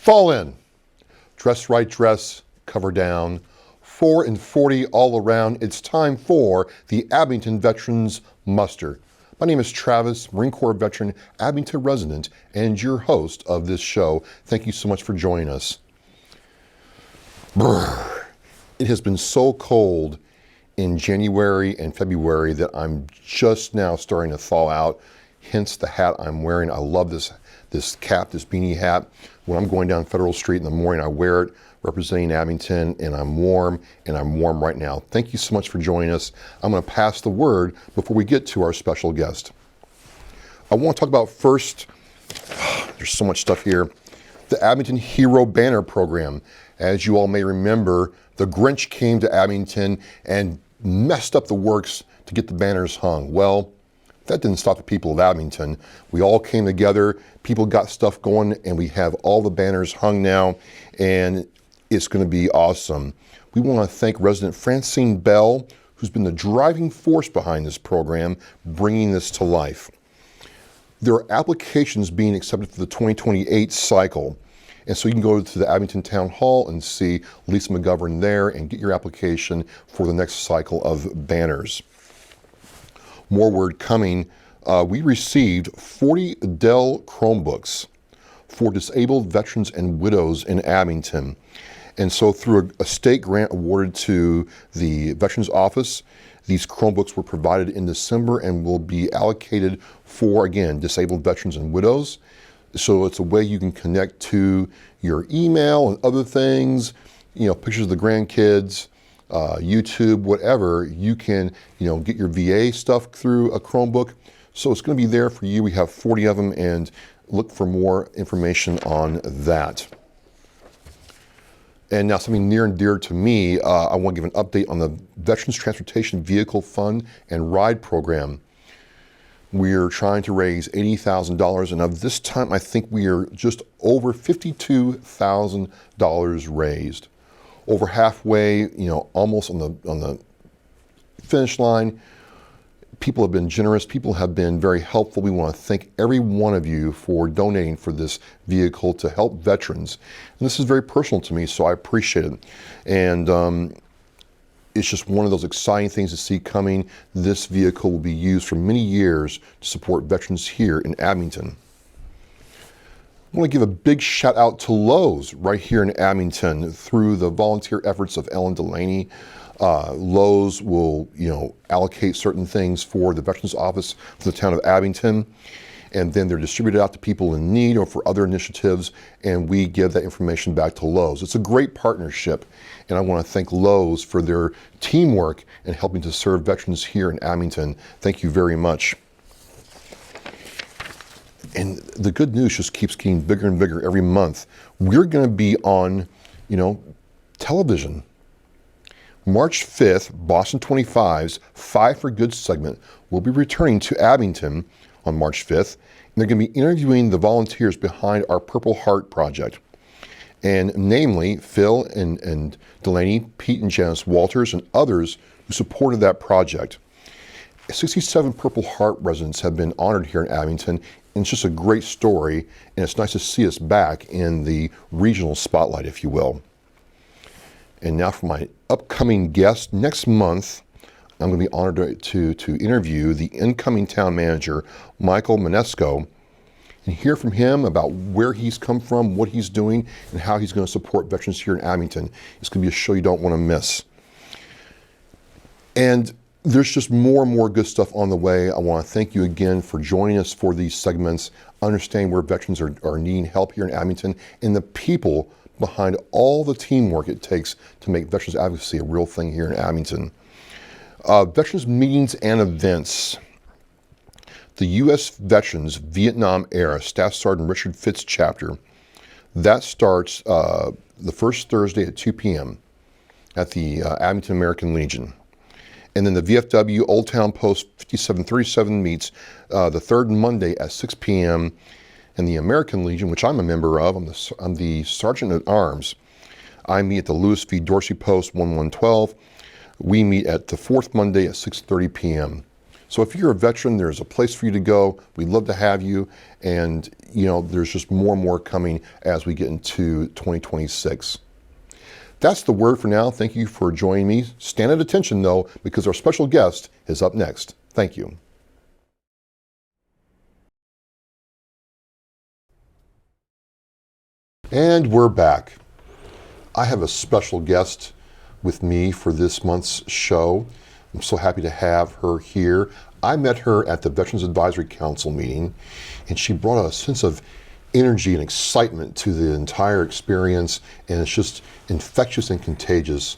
Fall in. Dress right dress, cover down. 4 and 40 all around. It's time for the Abington Veterans Muster. My name is Travis, Marine Corps veteran, Abington resident, and your host of this show. Thank you so much for joining us. Brr. It has been so cold in January and February that I'm just now starting to thaw out, hence the hat I'm wearing. I love this cap, this beanie hat. When I'm going down Federal Street in the morning, I wear it, representing Abington, and I'm warm right now. Thank you so much for joining us. I'm going to pass the word before we get to our special guest. I want to talk about first, there's so much stuff here, the Abington Hero Banner Program. As you all may remember, the Grinch came to Abington and messed up the works to get the banners hung. Well, that didn't stop the people of Abington. We all came together, people got stuff going, and we have all the banners hung now, and it's going to be awesome. We want to thank resident Francine Bell, who's been the driving force behind this program, bringing this to life. There are applications being accepted for the 2028 cycle, and so you can go to the Abington Town Hall and see Lisa McGovern there and get your application for the next cycle of banners. More word coming. We received 40 Dell Chromebooks for disabled veterans and widows in Abington. And so through a state grant awarded to the Veterans Office, these Chromebooks were provided in December and will be allocated for, again, disabled veterans and widows. So it's a way you can connect to your email and other things, pictures of the grandkids, YouTube, whatever. You can, get your VA stuff through a Chromebook. So it's going to be there for you. We have 40 of them, and look for more information on that. And now something near and dear to me, I want to give an update on the Veterans Transportation Vehicle Fund and Ride Program. We're trying to raise $80,000, and of this time, I think we are just over $52,000 raised. Over halfway, almost on the finish line. People have been generous. People have been very helpful. We want to thank every one of you for donating for this vehicle to help veterans. And this is very personal to me, so I appreciate it. And it's just one of those exciting things to see coming. This vehicle will be used for many years to support veterans here in Abington. I want to give a big shout out to Lowe's right here in Abington through the volunteer efforts of Ellen Delaney. Lowe's will, allocate certain things for the Veterans Office for the town of Abington, and then they're distributed out to people in need or for other initiatives, and we give that information back to Lowe's. It's a great partnership, and I want to thank Lowe's for their teamwork in helping to serve veterans here in Abington. Thank you very much. And the good news just keeps getting bigger and bigger every month. We're going to be on, television. March 5th, Boston 25's Five for Good segment will be returning to Abington on March 5th. And they're going to be interviewing the volunteers behind our Purple Heart project. And namely, Phil and Delaney, Pete and Janice Walters, and others who supported that project. 67 Purple Heart residents have been honored here in Abington. And it's just a great story, and it's nice to see us back in the regional spotlight, if you will. And now for my upcoming guest. Next month, I'm going to be honored to interview the incoming town manager, Michael Maresco, and hear from him about where he's come from, what he's doing, and how he's going to support veterans here in Abington. It's going to be a show you don't want to miss. And there's just more and more good stuff on the way. I want to thank you again for joining us for these segments, understanding where veterans are needing help here in Abington, and the people behind all the teamwork it takes to make veterans advocacy a real thing here in Abington. Veterans meetings and events. The U.S. Veterans Vietnam Era Staff Sergeant Richard Fitz chapter, that starts the first Thursday at 2 p.m. at the Abington American Legion. And then the VFW Old Town Post 5737 meets the third Monday at 6 p.m. And the American Legion, which I'm a member of, I'm the Sergeant at Arms. I meet at the Lewis V. Dorsey Post 1112. We meet at the fourth Monday at 6:30 p.m. So if you're a veteran, there's a place for you to go. We'd love to have you. And, there's just more and more coming as we get into 2026. That's the word for now. Thank you for joining me. Stand at attention, though, because our special guest is up next. Thank you. And we're back. I have a special guest with me for this month's show. I'm so happy to have her here. I met her at the Veterans Advisory Council meeting, and she brought a sense of energy and excitement to the entire experience, and it's just infectious and contagious.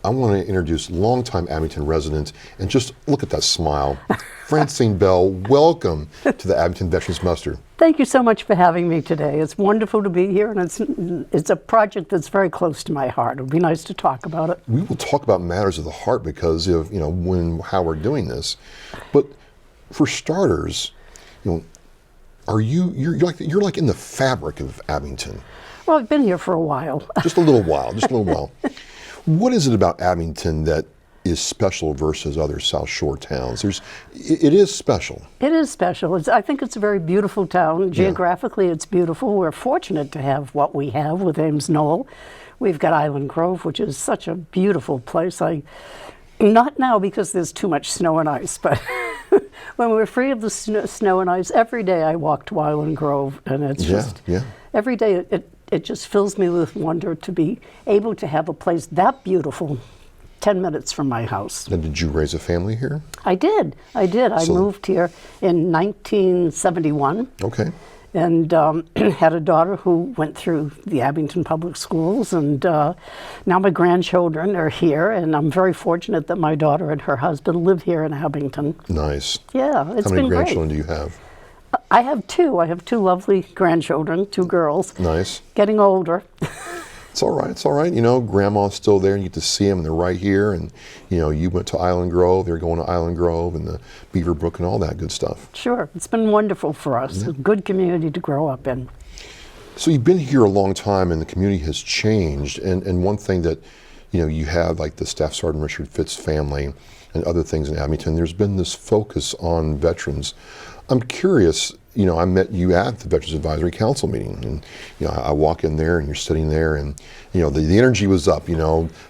I want to introduce longtime Abington resident, and just look at that smile. Francine Bell, welcome to the Abington Veterans Muster. Thank you so much for having me today. It's wonderful to be here, and it's a project that's very close to my heart. It would be nice to talk about it. We will talk about matters of the heart because of how we're doing this. But for starters, you're like in the fabric of Abington. Well, I've been here for a while. Just a little while. What is it about Abington that is special versus other South Shore towns? It is special. It is special. I think it's a very beautiful town. Geographically, it's beautiful. We're fortunate to have what we have with Ames Knoll. We've got Island Grove, which is such a beautiful place. Not now because there's too much snow and ice, but when we're free of the snow and ice, every day I walk to Island Grove, and it's every day it just fills me with wonder to be able to have a place that beautiful 10 minutes from my house. And did you raise a family here? I did. I moved here in 1971. Okay. And had a daughter who went through the Abington Public Schools, and now my grandchildren are here, and I'm very fortunate that my daughter and her husband live here in Abington. Nice. Yeah, it's been great. How many grandchildren do you have? I have two. I have two lovely grandchildren, two girls. Nice. Getting older. It's all right. Grandma's still there, and you get to see them, and they're right here. And, you went to Island Grove, they're going to Island Grove and the Beaver Brook and all that good stuff. Sure. It's been wonderful for us. A good community to grow up in. So you've been here a long time, and the community has changed. And one thing that, you have, like the Staff Sergeant Richard Fitz family and other things in Abington, there's been this focus on veterans. I'm curious, I met you at the Veterans Advisory Council meeting, and I walk in there and you're sitting there, and the energy was up.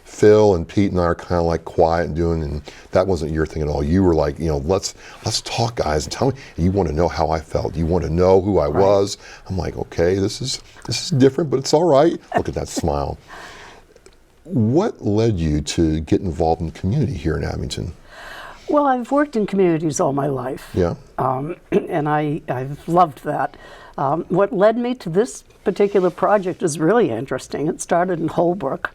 Phil and Pete and I are kind of like quiet and that wasn't your thing at all. You were like, let's talk, guys, and tell me. And you want to know how I felt. You want to know who I was. I'm like, okay, this is different, but it's all right. Look at that smile. What led you to get involved in the community here in Abington? Well, I've worked in communities all my life. Yeah. And I've loved that. What led me to this particular project is really interesting. It started in Holbrook.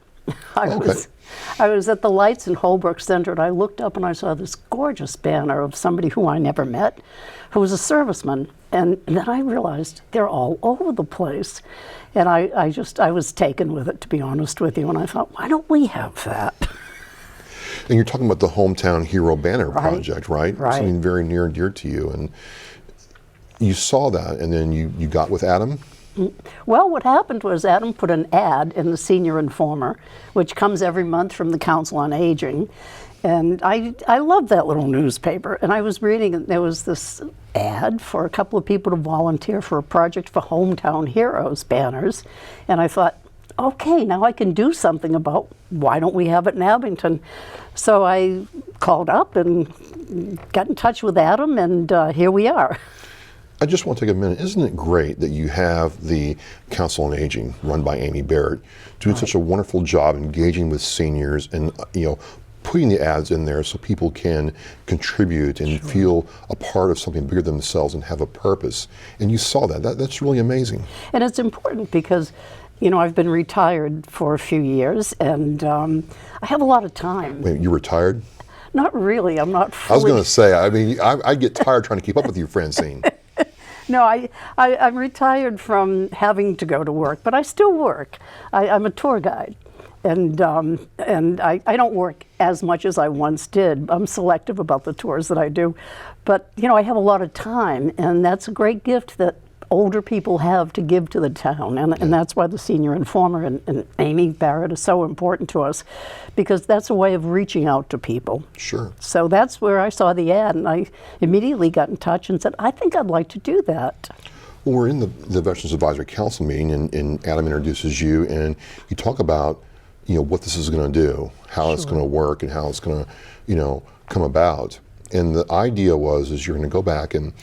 I was at the lights in Holbrook Center, and I looked up and I saw this gorgeous banner of somebody who I never met, who was a serviceman. And then I realized they're all over the place. And I was taken with it, to be honest with you. And I thought, why don't we have that? And you're talking about the Hometown Hero Banner project, right? Right. Something very near and dear to you. And you saw that, and then you got with Adam? Well, what happened was Adam put an ad in the Senior Informer, which comes every month from the Council on Aging. And I love that little newspaper. And I was reading, and there was this ad for a couple of people to volunteer for a project for Hometown Heroes banners. And I thought, okay, now I can do something about why don't we have it in Abington. So I called up and got in touch with Adam, and here we are. I just want to take a minute. Isn't it great that you have the Council on Aging run by Amy Barrett doing such a wonderful job engaging with seniors and putting the ads in there so people can contribute and feel a part of something bigger than themselves and have a purpose. And you saw that's really amazing. And it's important because I've been retired for a few years, and I have a lot of time. Wait, you retired? Not really. I'm not fully. I was going to say, I get tired trying to keep up with you, Francine. No, I'm retired from having to go to work, but I still work. I'm a tour guide, and I don't work as much as I once did. I'm selective about the tours that I do, but I have a lot of time, and that's a great gift that older people have to give to the town. And that's why the senior informer and Amy Barrett is so important to us, because that's a way of reaching out to people. Sure. So that's where I saw the ad, and I immediately got in touch and said, I think I'd like to do that. Well, we're in the Veterans Advisory Council meeting, and Adam introduces you, and you talk about, what this is going to do, how it's going to work, and how it's going to, come about. And the idea is you're going to go back, and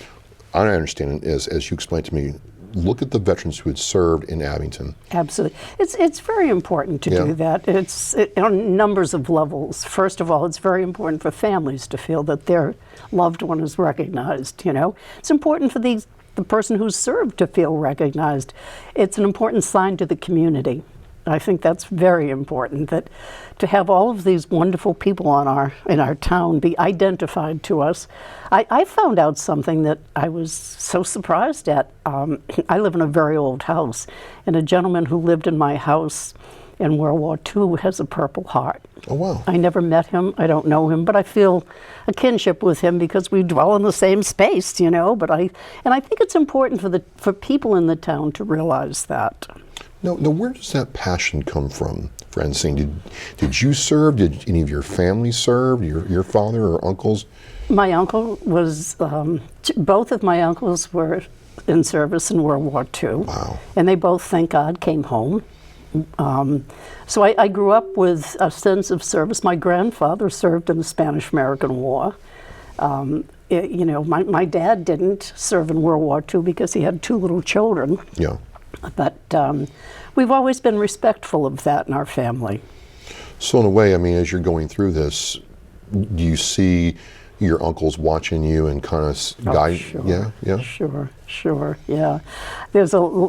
I understand it as you explained to me, look at the veterans who had served in Abington. Absolutely. It's very important to do that. It's on numbers of levels. First of all, it's very important for families to feel that their loved one is recognized, It's important for the person who's served to feel recognized. It's an important sign to the community. I think that's very important, that to have all of these wonderful people in our town be identified to us. I found out something that I was so surprised at. I live in a very old house, and a gentleman who lived in my house in World War II has a Purple Heart. Oh, wow. I never met him, I don't know him, but I feel a kinship with him because we dwell in the same space, But I think it's important for people in the town to realize that. Now, where does that passion come from, Francine? Did you serve? Did any of your family serve? Your father or uncles? My uncle was, both of my uncles were in service in World War II. Wow. And they both, thank God, came home. So I grew up with a sense of service. My grandfather served in the Spanish-American War. My dad didn't serve in World War II because he had 2 little children. Yeah. But we've always been respectful of that in our family. So in a way, as you're going through this, do you see your uncles watching you and kind of guide? Sure. Yeah. Sure. Yeah.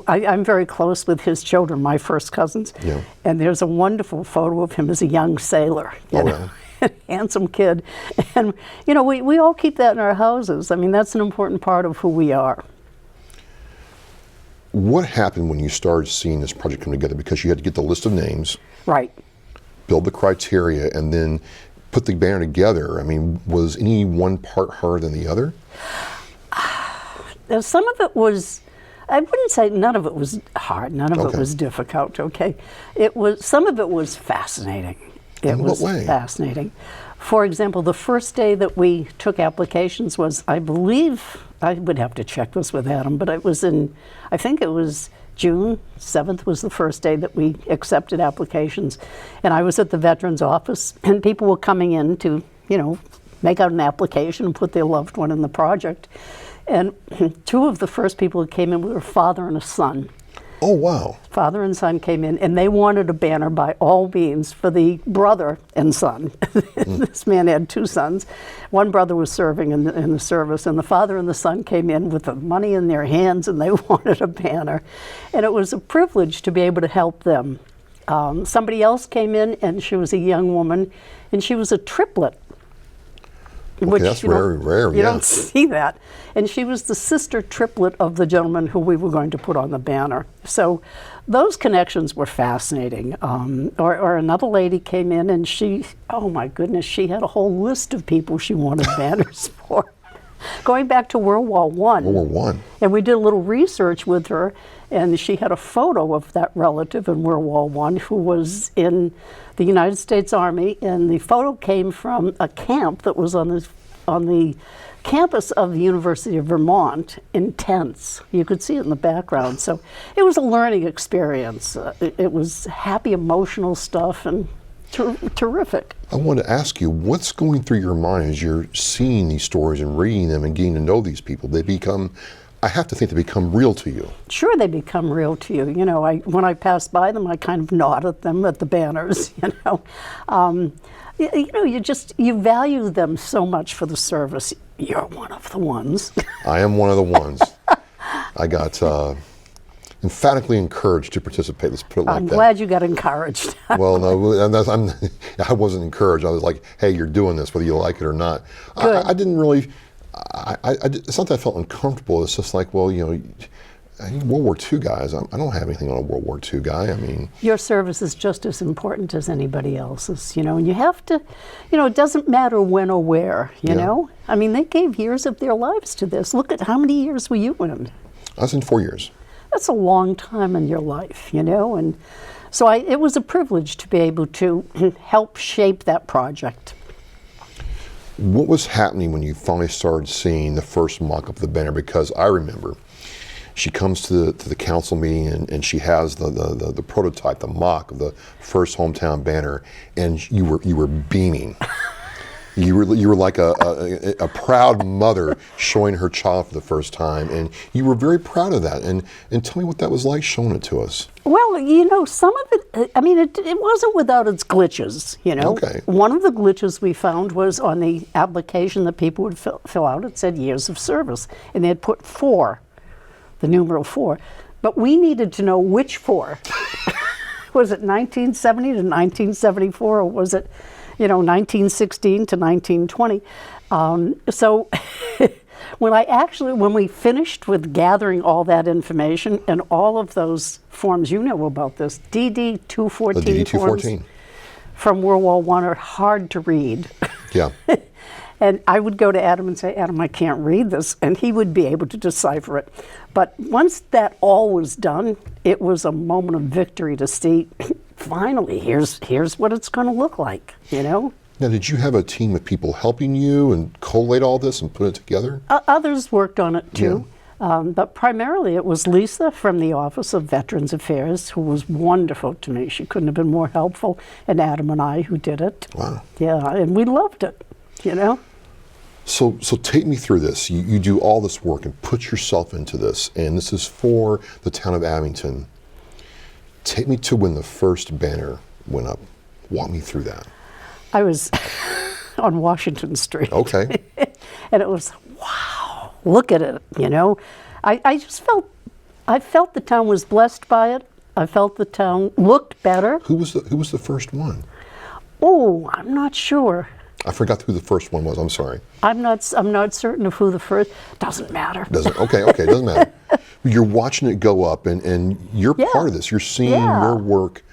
I'm very close with his children, my first cousins. Yeah. And there's a wonderful photo of him as a young sailor. You know? Handsome kid. And, we all keep that in our houses. That's an important part of who we are. What happened when you started seeing this project come together? Because you had to get the list of names. Right. Build the criteria, and then put the banner together. Was any one part harder than the other? Some of it was, I wouldn't say none of it was hard. None of it was difficult, okay? Some of it was fascinating. In what way? Fascinating. For example, the first day that we took applications was, I believe, I would have to check this with Adam, but I think it was June 7th was the first day that we accepted applications. And I was at the Veterans office, and people were coming in to, make out an application and put their loved one in the project. And 2 of the first people who came in were a father and a son. Oh, wow. Father and son came in, and they wanted a banner by all means for the brother and son. This man had 2 sons. One brother was serving in the service, and the father and the son came in with the money in their hands, and they wanted a banner. And it was a privilege to be able to help them. Somebody else came in, and she was a young woman, and she was a triplet. Which, that's very rare. You don't see that. And she was the sister triplet of the gentleman who we were going to put on the banner. So those connections were fascinating. Or another lady came in, and she, oh my goodness, she had a whole list of people she wanted banners for. Going back to World War I. World War I. And we did a little research with her, and she had a photo of that relative in World War I who was in the United States Army, and the photo came from a camp that was on the campus of the University of Vermont in tents. You could see it in the background. So it was a learning experience. It was happy, emotional stuff, and terrific. I wanted to ask you, what's going through your mind as you're seeing these stories and reading them and getting to know these people? I have to think they become real to you. Sure, they become real to you. When I pass by them, I kind of nod at them, at the banners, you value them so much for the service. You're one of the ones. I am one of the ones. I got emphatically encouraged to participate. Let's put it like that. I'm glad you got encouraged. Well, no, I wasn't encouraged. I was like, hey, you're doing this, whether you like it or not. Good. I didn't really, it's not that I felt uncomfortable. It's just like, well, World War II guys, I don't have anything on a World War II guy. Your service is just as important as anybody else's, and you have to, it doesn't matter when or where, you know? They gave years of their lives to this. Look at how many years were you in? I was in 4 years. That's a long time in your life, you know, and so it was a privilege to be able to help shape that project. What was happening when you finally started seeing the first mock-up of the banner? Because I remember she comes to the council meeting and she has the prototype, the mock of the first hometown banner, and you were beaming. You were like a proud mother showing her child for the first time, and you were very proud of that. And tell me what that was like showing it to us. Well, you know, some of it, I mean, it wasn't without its glitches, you know. Okay. One of the glitches we found was on the application that people would fill out, it said years of service, and they'd put 4, the numeral 4. But we needed to know which 4. Was it 1970 to 1974, or was it, you know, 1916 to 1920? So when we finished with gathering all that information and all of those forms, you know about this, DD 214 The DD forms 214. from World War I are hard to read. Yeah. And I would go to Adam and say, Adam, I can't read this, and he would be able to decipher it. But once that all was done, it was a moment of victory to see, finally, here's what it's going to look like, you know? Now, did you have a team of people helping you and collate all this and put it together? Others worked on it too, but primarily it was Lisa from the Office of Veterans Affairs, who was wonderful to me. She couldn't have been more helpful, and Adam and I who did it. Wow. Yeah, and we loved it, you know? So take me through this. You do all this work and put yourself into this, and this is for the town of Abington. Take me to when the first banner went up. Walk me through that. I was on Washington Street. Okay. And it was, wow, look at it, you know? I just felt the town was blessed by it. I felt the town looked better. Who was the first one? Oh, I'm not sure. I forgot who the first one was. I'm sorry. I'm not certain of who the first. Doesn't matter. Okay, doesn't matter. You're watching it go up, and you're part of this. You're seeing your work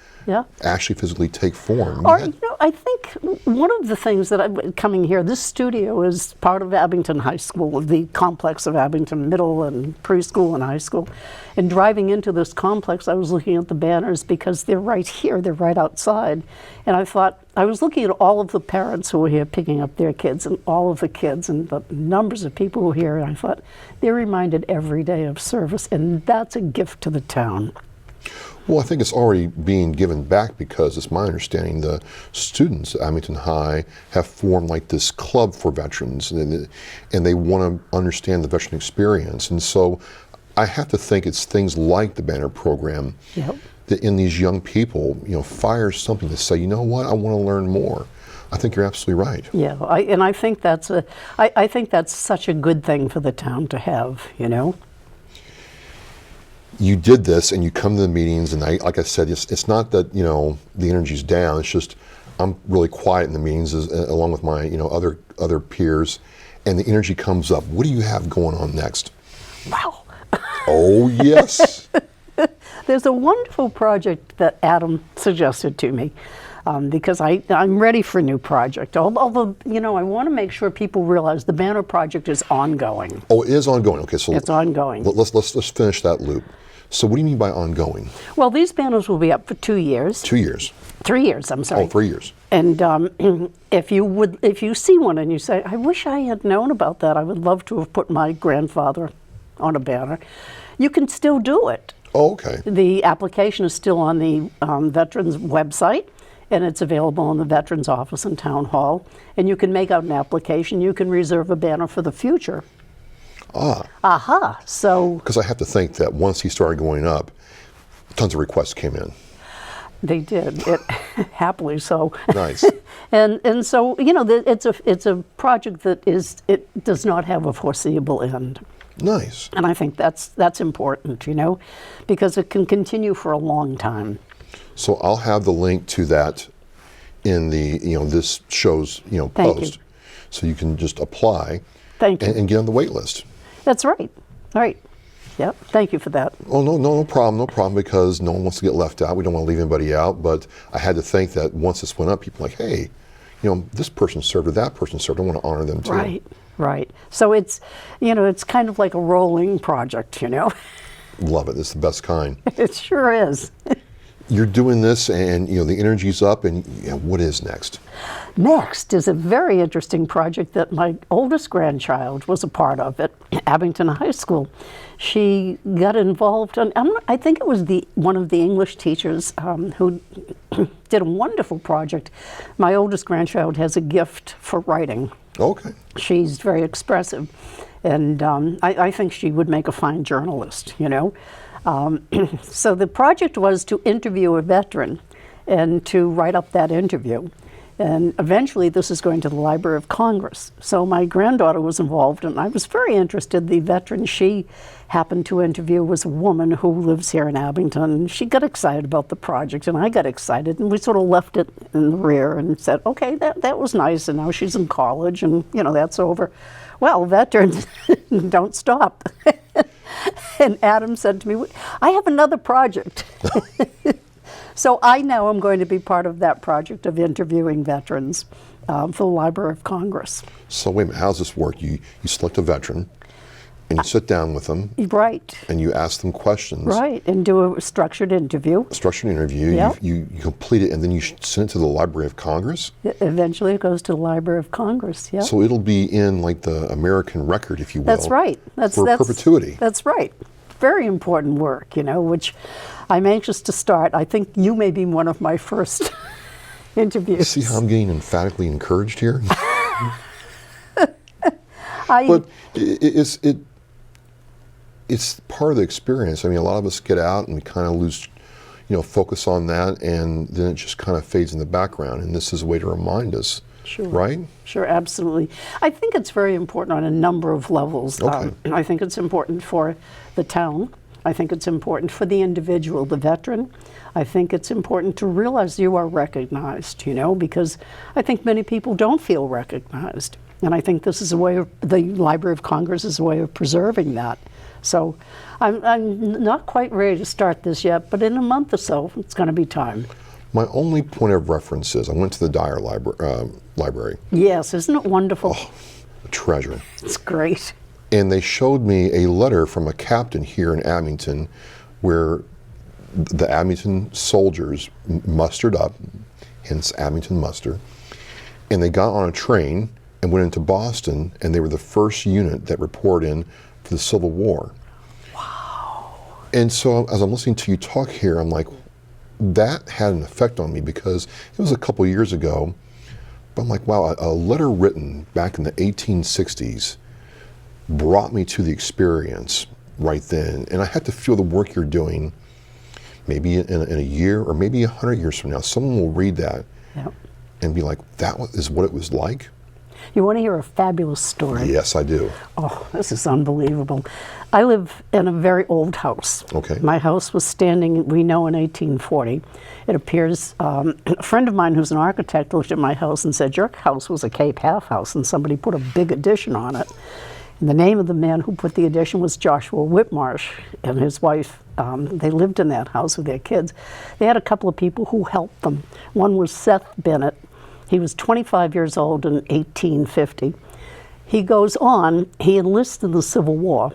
actually physically take form. Or, you know, I think one of the things that coming here, this studio is part of Abington High School, the complex of Abington Middle and Preschool and High School. And driving into this complex, I was looking at the banners because they're right here, they're right outside. And I thought, I was looking at all of the parents who were here picking up their kids and all of the kids and the numbers of people who are here, and I thought, they're reminded every day of service, and that's a gift to the town. Well, I think it's already being given back because it's my understanding the students at Abington High have formed like this club for veterans, and they want to understand the veteran experience. And so I have to think it's things like the banner program that in these young people, you know, fires something to say, you know what, I want to learn more. I think you're absolutely right. Yeah, I think that's I think that's such a good thing for the town to have, you know. You did this, and you come to the meetings, and like I said, it's not that, you know, the energy's down. It's just I'm really quiet in the meetings, along with my, you know, other peers, and the energy comes up. What do you have going on next? Wow. Oh yes. There's a wonderful project that Adam suggested to me. Because I'm ready for a new project. Although, you know, I want to make sure people realize the banner project is ongoing. Oh, it is ongoing. Okay, so it's ongoing. Let's finish that loop. So, what do you mean by ongoing? Well, these banners will be up for 2 years. 2 years. 3 years. I'm sorry. Oh, 3 years. And if you see one and you say, I wish I had known about that. I would love to have put my grandfather on a banner. You can still do it. Oh, okay. The application is still on the Veterans website. And it's available in the Veterans Office and Town Hall. And you can make out an application. You can reserve a banner for the future. Ah. Aha. So. Because I have to think that once he started going up, tons of requests came in. They did. Happily so. Nice. and so, you know, it's a project that it does not have a foreseeable end. Nice. And I think that's important, you know, because it can continue for a long time. So I'll have the link to that in the, you know, this show's, you know, post. So you can just apply and get on the wait list. That's right. All right. Yep. Thank you for that. Oh, no problem, because no one wants to get left out. We don't want to leave anybody out, but I had to think that once this went up, people were like, hey, you know, this person served or that person served. I want to honor them too. Right. So it's, it's kind of like a rolling project, Love it. It's the best kind. It sure is. You're doing this, and the energy's up. And what is next? Next is a very interesting project that my oldest grandchild was a part of at Abington High School. She got involved, and I think it was one of the English teachers who did a wonderful project. My oldest grandchild has a gift for writing. Okay. She's very expressive, and I think she would make a fine journalist, So the project was to interview a veteran and to write up that interview. And eventually this is going to the Library of Congress. So my granddaughter was involved, and I was very interested. The veteran she happened to interview was a woman who lives here in Abington. She got excited about the project, and I got excited, and we sort of left it in the rear and said, okay, that was nice, and now she's in college, and that's over. Well, veterans don't stop. And Adam said to me, I have another project. So I now am going to be part of that project of interviewing veterans for the Library of Congress. So wait a minute, how does this work? You select a veteran, and you sit down with them. Right. And you ask them questions. Right, and do a structured interview. Yep. You complete it, and then you send it to the Library of Congress? Eventually it goes to the Library of Congress, yeah. So it'll be in like the American record, if you will. That's right. For perpetuity. That's right. Very important work, which I'm anxious to start. I think you may be one of my first interviews. See how I'm getting emphatically encouraged here? But it's part of the experience. I mean, a lot of us get out and we kind of lose, focus on that, and then it just kind of fades in the background. And this is a way to remind us, sure. Right? Sure, absolutely. I think it's very important on a number of levels. Okay. I think it's important for the town. I think it's important for the individual, the veteran. I think it's important to realize you are recognized, because I think many people don't feel recognized. And I think this is a way of, the Library of Congress is a way of preserving that. So I'm not quite ready to start this yet, but in a month or so, it's going to be time. My only point of reference is I went to the Dyer Library. Yes, isn't it wonderful? Oh, a treasure. It's great. And they showed me a letter from a captain here in Abington where the Abington soldiers mustered up, hence Abington Muster, and they got on a train and went into Boston, and they were the first unit that reported in for the Civil War. Wow. And so as I'm listening to you talk here, I'm like, that had an effect on me because it was a couple years ago, but I'm like, wow, a letter written back in the 1860s brought me to the experience right then. And I had to feel the work you're doing maybe in a year or maybe 100 years from now. Someone will read that and be like, that is what it was like? You want to hear a fabulous story? Yes, I do. Oh, this is unbelievable. I live in a very old house. Okay. My house was standing, we know, in 1840. It appears, a friend of mine who's an architect looked at my house and said, your house was a Cape half house, and somebody put a big addition on it. And the name of the man who put the addition was Joshua Whitmarsh, and his wife. They lived in that house with their kids. They had a couple of people who helped them. One was Seth Bennett. He was 25 years old in 1850. He goes on, he enlists in the Civil War.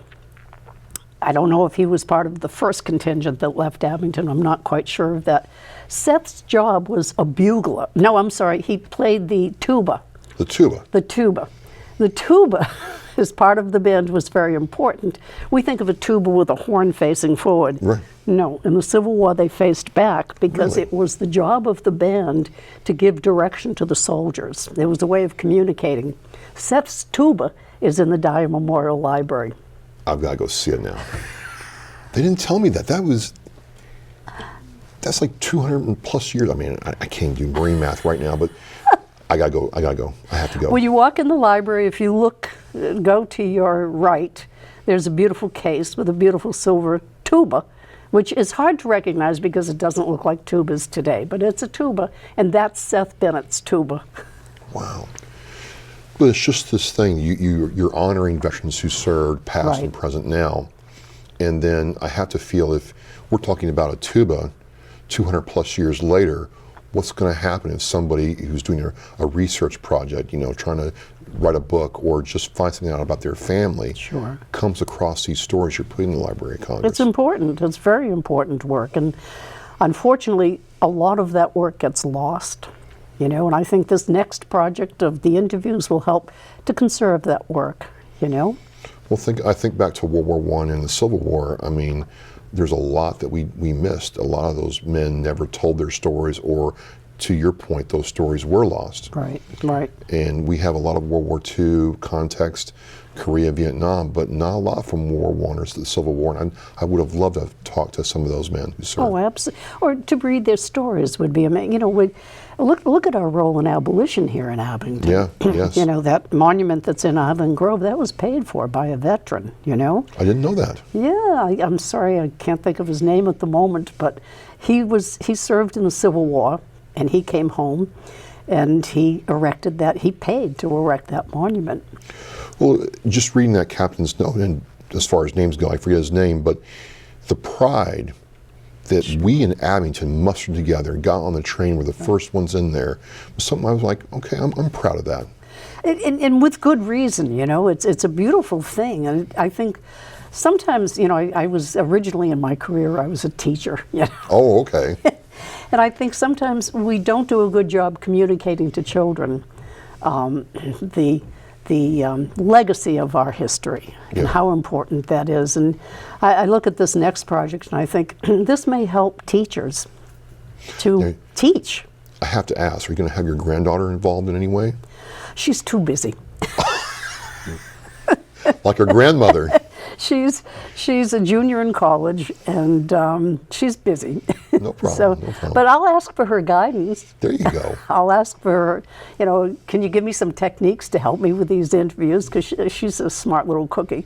I don't know if he was part of the first contingent that left Abington. I'm not quite sure of that. Seth's job was a bugler. No, I'm sorry, he played the tuba. The tuba? The tuba. The tuba, as part of the band, was very important. We think of a tuba with a horn facing forward. Right. No, in the Civil War they faced back because Really? it was the job of the band to give direction to the soldiers. It was a way of communicating. Seth's tuba is in the Dyer Memorial Library. I've got to go see it now. They didn't tell me that. That's like 200 plus years. I mean, I can't do brain math right now, but I gotta go. I have to go. When you walk in the library, if you go to your right, there's a beautiful case with a beautiful silver tuba, which is hard to recognize because it doesn't look like tubas today, but it's a tuba, and that's Seth Bennett's tuba. Wow. But it's just this thing, you're honoring veterans who served, past and present now. And then I have to feel if we're talking about a tuba 200 plus years later, what's going to happen if somebody who's doing a research project, trying to write a book or just find something out about their family, Sure. comes across these stories you're putting in the Library of Congress? It's important. It's very important work. And unfortunately, a lot of that work gets lost, and I think this next project of the interviews will help to conserve that work, Well, I think back to World War I and the Civil War. I mean, there's a lot that we missed. A lot of those men never told their stories, or to your point, those stories were lost. Right, right. And we have a lot of World War II context, Korea, Vietnam, but not a lot from World War I or the Civil War. And I would have loved to have talked to some of those men who served. Oh, absolutely. Or to read their stories would be amazing. Look at our role in abolition here in Abington. Yeah, yes. That monument that's in Island Grove, that was paid for by a veteran, I didn't know that. Yeah, I'm sorry, I can't think of his name at the moment, but he served in the Civil War, and he came home, and he paid to erect that monument. Well, just reading that captain's note, and as far as names go, I forget his name, but the pride that we in Abington mustered together, got on the train, were the first ones in there, was something I was like, okay, I'm proud of that. And with good reason, it's a beautiful thing. And I think sometimes, I was originally in my career, I was a teacher. Oh, okay. And I think sometimes we don't do a good job communicating to children the legacy of our history and how important that is. And I look at this next project and I think this may help teachers to teach. I have to ask, are you going to have your granddaughter involved in any way? She's too busy. Like her grandmother. She's a junior in college, and she's busy. No problem, no problem. But I'll ask for her guidance. There you go. I'll ask for her, can you give me some techniques to help me with these interviews? Because she's a smart little cookie.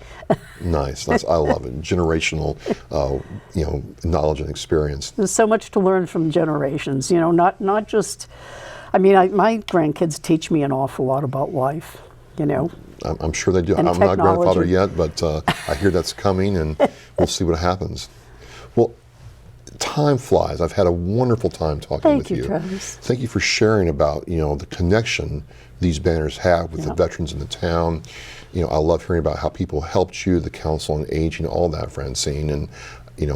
Nice. I love it. Generational, knowledge and experience. There's so much to learn from generations. Not just. My grandkids teach me an awful lot about life. I'm sure they do. And I'm not a grandfather technology. yet, but I hear that's coming, and we'll see what happens. Well, time flies. I've had a wonderful time talking with you. Thank you, Travis. Thank you for sharing about the connection these banners have with the veterans in the town. I love hearing about how people helped you, the Council on Aging, all that, Francine, and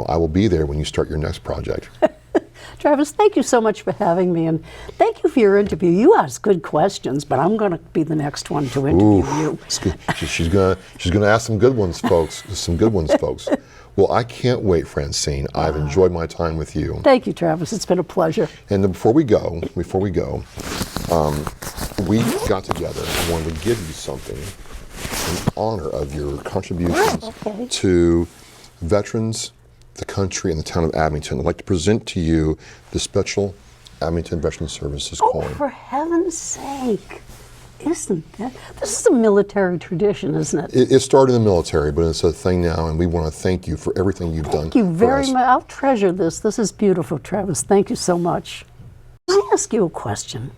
I will be there when you start your next project. Travis, thank you so much for having me, and thank you for your interview. You asked good questions, but I'm going to be the next one to interview you. It's good. She's gonna ask some good ones, folks. Some good ones, folks. Well, I can't wait, Francine. I've enjoyed my time with you. Thank you, Travis. It's been a pleasure. And before we go, we got together and wanted to give you something in honor of your contributions to veterans, the country, and the town of Abington. I'd like to present to you the special Abington Veterans Services coin. For heaven's sake. Isn't that? This is a military tradition, isn't it? It started in the military, but it's a thing now, and we want to thank you for everything you've done. Thank you very for us. much. I'll treasure this. This is beautiful, Travis. Thank you so much. Can I ask you a question?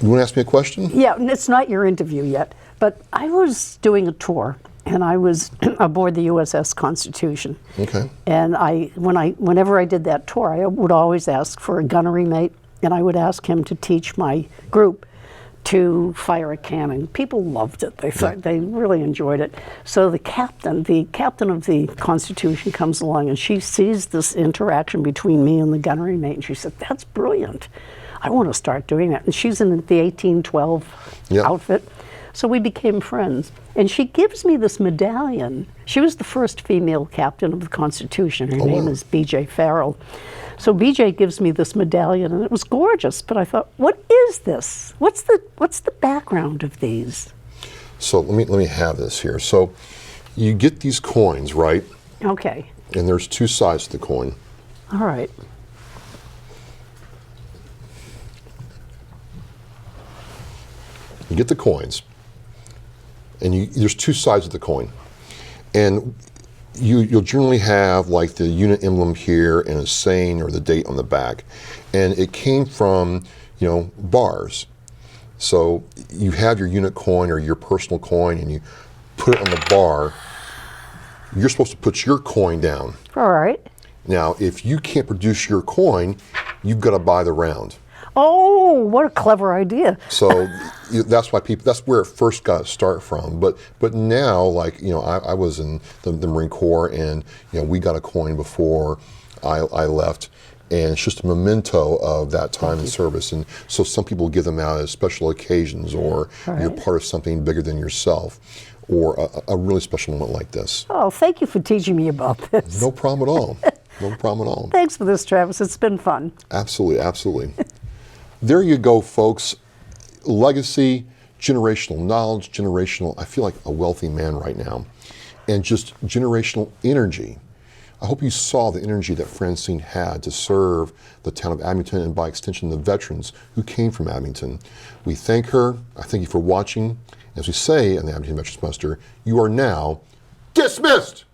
You want to ask me a question? Yeah, and it's not your interview yet, but I was doing a tour, and I was aboard the USS Constitution. Okay. And whenever I did that tour, I would always ask for a gunnery mate, and I would ask him to teach my group to fire a cannon. People loved it. They thought they really enjoyed it. So the captain of the Constitution comes along, and she sees this interaction between me and the gunnery mate, and she said, "That's brilliant. I want to start doing that." And she's in the 1812 outfit. So we became friends. And she gives me this medallion. She was the first female captain of the Constitution. Her name is B.J. Farrell. So B.J. gives me this medallion, and it was gorgeous. But I thought, what is this? What's the background of these? So let me have this here. So you get these coins, right? Okay. And there's two sides to the coin. All right. You get the coins, and there's two sides of the coin, and you'll generally have like the unit emblem here and a saying or the date on the back, and it came from bars. So you have your unit coin or your personal coin, and you put it on the bar. You're supposed to put your coin down. All right. Now, if you can't produce your coin, you've got to buy the round. Oh, what a clever idea. So that's why people, that's where it first got start from. But now, like, I was in the Marine Corps, and we got a coin before I left, and it's just a memento of that time in service. And so some people give them out as special occasions, or you're part of something bigger than yourself, or a really special moment like this. Oh, thank you for teaching me about this. No problem at all. No problem at all. Thanks for this, Travis. It's been fun. Absolutely, absolutely. There you go, folks. Legacy, generational knowledge, I feel like a wealthy man right now, and just generational energy. I hope you saw the energy that Francine had to serve the town of Abington, and by extension the veterans who came from Abington. We thank her. I thank you for watching. As we say in the Abington Veterans Muster, you are now dismissed!